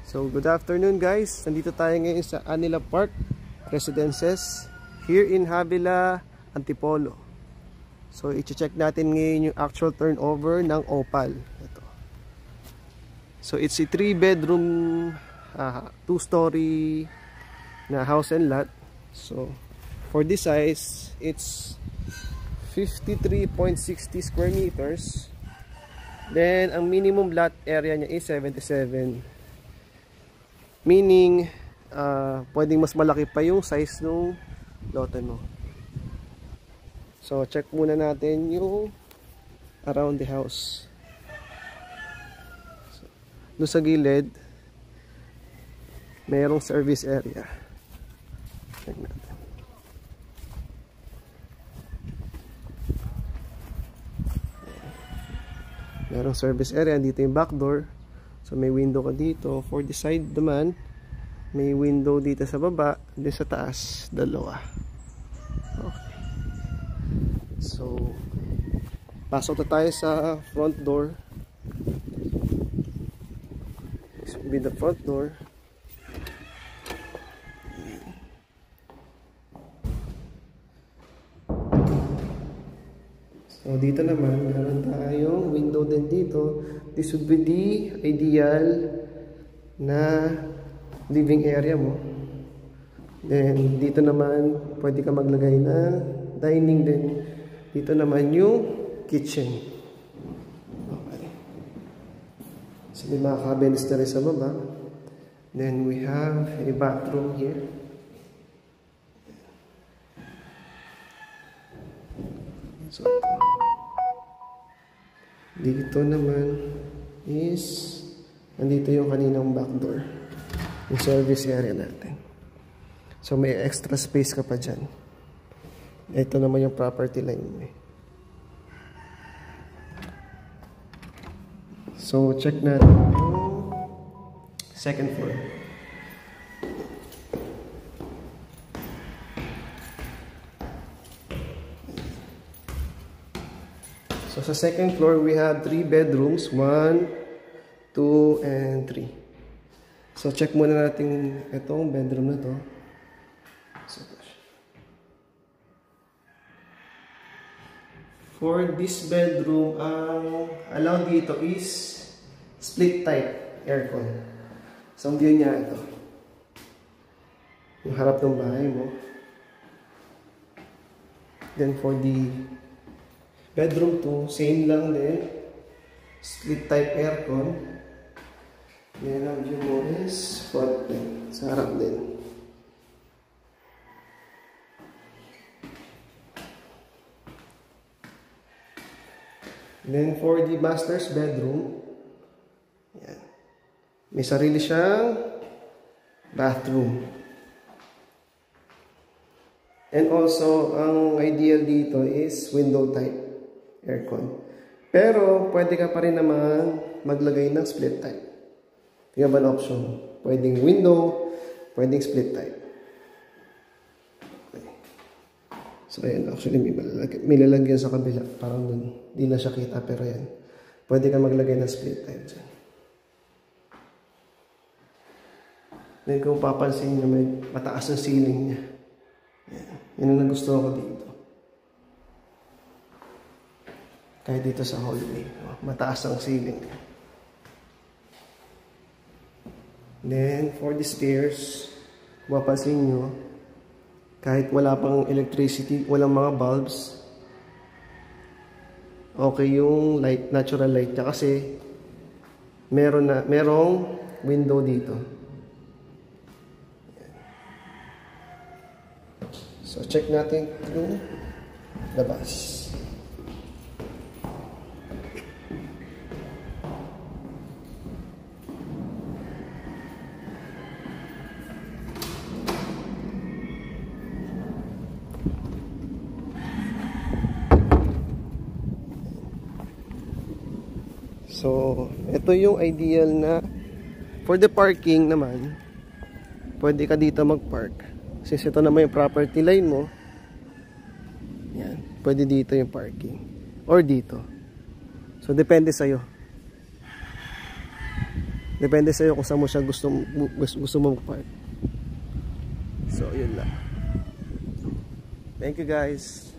So good afternoon guys, nandito tayo ngayon sa Anila Park Residences here in Havila, Antipolo. So i-check natin ngayon yung actual turnover ng Opal. Ito. So it's a 3-bedroom 2-story na house and lot. So for this size, it's 53.60 square meters. Then ang minimum lot area niya is 77. Meaning, pwedeng mas malaki pa yung size ng lote mo. So, check muna natin yung around the house. So, doon sa gilid, mayroong service area. Check natin. Mayroong service area. Dito yung back door. So may window ka dito. For the side naman, may window dito sa baba, din sa taas, dalawa. Okay. So pasok na tayo sa front door. This will be the front door. So dito naman, meron tayong window din dito. This would be the ideal na living area mo. Then dito naman, pwede ka maglagay na dining din. Dito naman yung kitchen. Okay. So may mga cabinets na rin sa baba. Then we have a bathroom here. So dito naman is nandito yung kaninang back door, yung service area natin. So may extra space ka pa dyan. Ito naman yung property line mo. So check natin yung second floor. So sa second floor, we have 3 bedrooms, 1, 2, and 3. So check muna natin itong bedroom na to. So, for this bedroom, ang allowed dito is split type aircon. So ang view niya ito. Yung harap ng bahay mo. Then for the bedroom 2, same lang din. Split type aircon. Then ang view mo is front din. Sa harap din. Then for the master's bedroom, yan. May sarili siyang bathroom. And also, ang ideal dito is window type aircon. Pero, pwede ka pa rin naman maglagay ng split type. Yung ba option? Pwedeng window, pwedeng split type. Okay. So, ayan. Actually, may lalagyan sa kabila. Parang dun. Di na siya kita, pero ayan. Pwede ka maglagay ng split type dyan. Then, kung papansin nyo, may mataas ang ceiling niya. Ayan. Yan ang nagustuhan ko dito. Kahit dito sa hallway, mataas ang ceiling. Then, for the stairs, mapapansin nyo, kahit wala pang electricity, walang mga bulbs, okay yung light, natural light niya kasi merong window dito. So, check natin yung labas. So, ito yung ideal na for the parking naman, pwede ka dito mag-park. Since ito naman yung property line mo, yan, pwede dito yung parking. Or dito. So, depende sa'yo. Depende sa iyo kung saan mo siya gusto mo mag-park. So, yun lang. Thank you guys.